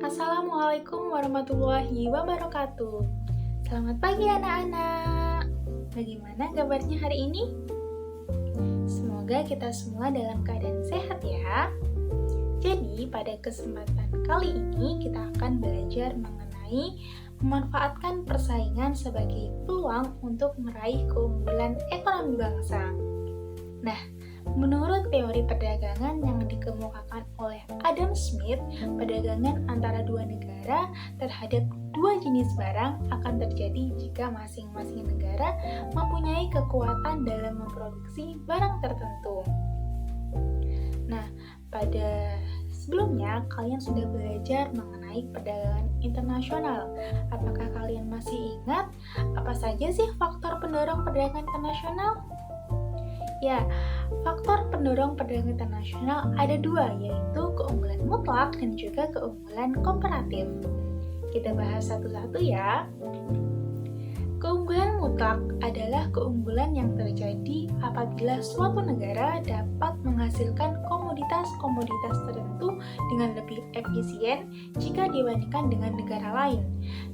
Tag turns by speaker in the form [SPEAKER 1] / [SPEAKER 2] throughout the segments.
[SPEAKER 1] Assalamualaikum warahmatullahi wabarakatuh. Selamat pagi anak-anak. Bagaimana kabarnya hari ini? Semoga kita semua dalam keadaan sehat ya. Jadi pada kesempatan kali ini kita akan belajar mengenai memanfaatkan persaingan sebagai peluang untuk meraih keunggulan ekonomi bangsa. Nah, menurut teori perdagangan yang dikemukakan oleh Adam Smith, perdagangan antara dua negara terhadap dua jenis barang akan terjadi jika masing-masing negara mempunyai kekuatan dalam memproduksi barang tertentu. Nah, pada sebelumnya kalian sudah belajar mengenai perdagangan internasional. Apakah kalian masih ingat apa saja sih faktor pendorong perdagangan internasional? Ya, faktor pendorong perdagangan internasional ada dua, yaitu keunggulan mutlak dan juga keunggulan komparatif. Kita bahas satu-satu ya. Keunggulan mutlak adalah keunggulan yang terjadi apabila suatu negara dapat menghasilkan komoditas-komoditas tertentu dengan lebih efisien jika dibandingkan dengan negara lain.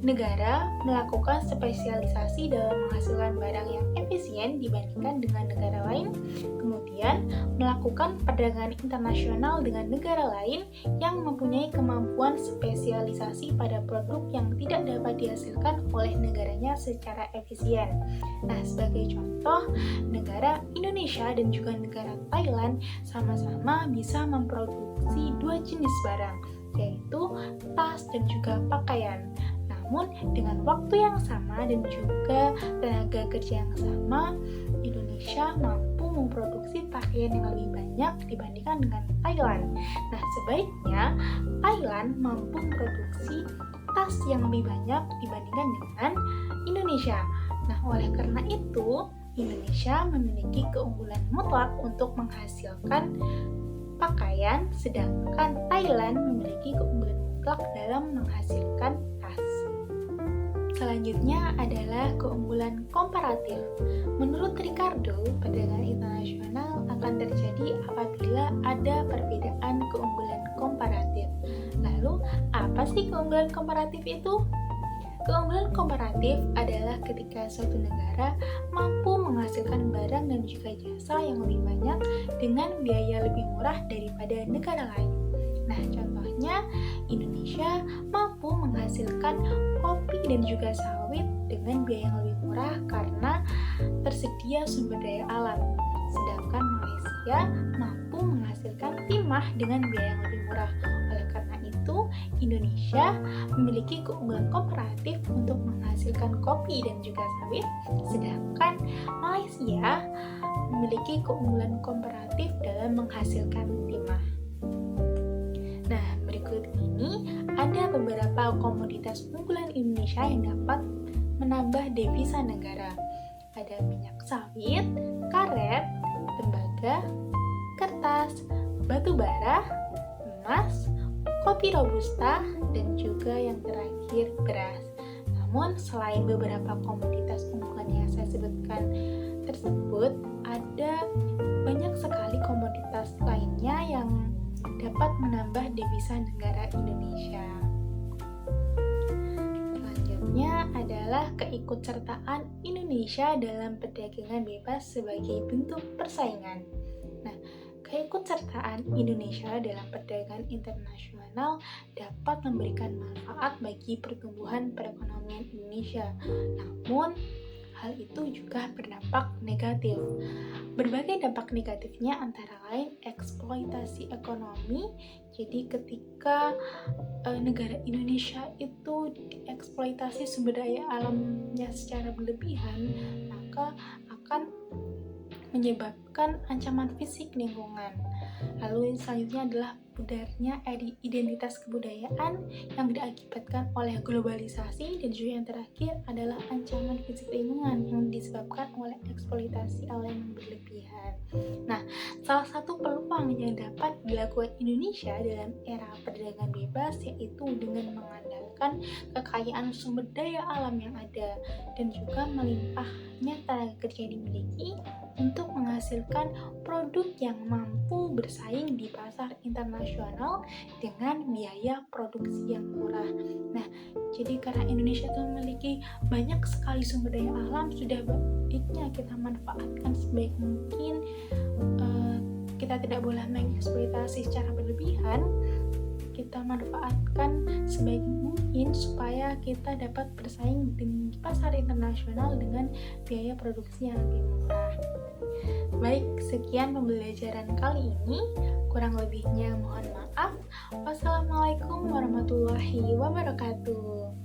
[SPEAKER 1] Negara melakukan spesialisasi dalam menghasilkan barang yang efisien dibandingkan dengan negara lain, kemudian melakukan perdagangan internasional dengan negara lain yang mempunyai kemampuan spesialisasi pada produk yang tidak dapat dihasilkan oleh negaranya secara efisien. Nah, sebagai contoh, negara Indonesia dan juga negara Thailand sama-sama bisa memproduksi dua jenis barang, yaitu tas dan juga pakaian. Namun, dengan waktu yang sama dan juga tenaga kerja yang sama, Indonesia mampu memproduksi pakaian yang lebih banyak dibandingkan dengan Thailand. Nah, sebaiknya Thailand mampu memproduksi tas yang lebih banyak dibandingkan dengan Indonesia. Nah, oleh karena itu, Indonesia memiliki keunggulan mutlak untuk menghasilkan pakaian, sedangkan Thailand memiliki keunggulan mutlak dalam menghasilkan tas. Selanjutnya adalah keunggulan komparatif. Menurut Ricardo, perdagangan internasional akan terjadi apabila ada perbedaan keunggulan komparatif. Lalu, apa sih keunggulan komparatif itu? Keunggulan komparatif adalah ketika suatu negara mampu menghasilkan barang dan juga jasa yang lebih banyak dengan biaya lebih murah daripada negara lain. Nah, contohnya Indonesia mampu menghasilkan kopi dan juga sawit dengan biaya yang lebih murah karena tersedia sumber daya alam. Sedangkan Malaysia mampu menghasilkan timah dengan biaya yang lebih murah. Oleh karena itu, Indonesia memiliki keunggulan komparatif untuk menghasilkan kopi dan juga sawit, sedangkan Malaysia memiliki keunggulan komparatif dalam menghasilkan timah. Nah, berikut ini ada beberapa komoditas unggulan Indonesia yang dapat menambah devisa negara. Ada minyak sawit, karet, tembaga, kertas, batu bara, emas, kopi robusta, dan juga yang terakhir beras. Namun, selain beberapa komoditas unggulan yang saya sebutkan tersebut, ada banyak sekali komoditas lainnya yang dapat menambah devisa negara Indonesia. Selanjutnya adalah keikutsertaan Indonesia dalam perdagangan bebas sebagai bentuk persaingan. Nah, keikutsertaan Indonesia dalam perdagangan internasional dapat memberikan manfaat bagi pertumbuhan perekonomian Indonesia. Namun, hal itu juga berdampak negatif. Berbagai dampak negatifnya antara lain eksploitasi ekonomi. Jadi ketika negara Indonesia itu dieksploitasi sumber daya alamnya secara berlebihan, maka akan menyebabkan ancaman fisik lingkungan. Lalu selanjutnya adalah pudarnya identitas kebudayaan yang diakibatkan oleh globalisasi, dan juga yang terakhir adalah ancaman fisik lingkungan yang disebabkan oleh eksploitasi alam yang berlebihan. Nah, salah satu peluang yang dapat dilakukan Indonesia dalam era perdagangan bebas bebas, yaitu dengan mengandalkan kekayaan sumber daya alam yang ada dan juga melimpahnya tenaga kerja yang dimiliki untuk menghasilkan produk yang mampu bersaing di pasar internasional dengan biaya produksi yang murah. Nah, jadi karena Indonesia itu memiliki banyak sekali sumber daya alam, sudah baiknya kita manfaatkan sebaik mungkin. Kita tidak boleh mengeksploitasi secara berlebihan, kita manfaatkan sebaik mungkin supaya kita dapat bersaing di pasar internasional dengan biaya produksi yang lebih murah. Baik, sekian pembelajaran kali ini. Kurang lebihnya mohon maaf. Wassalamualaikum warahmatullahi wabarakatuh.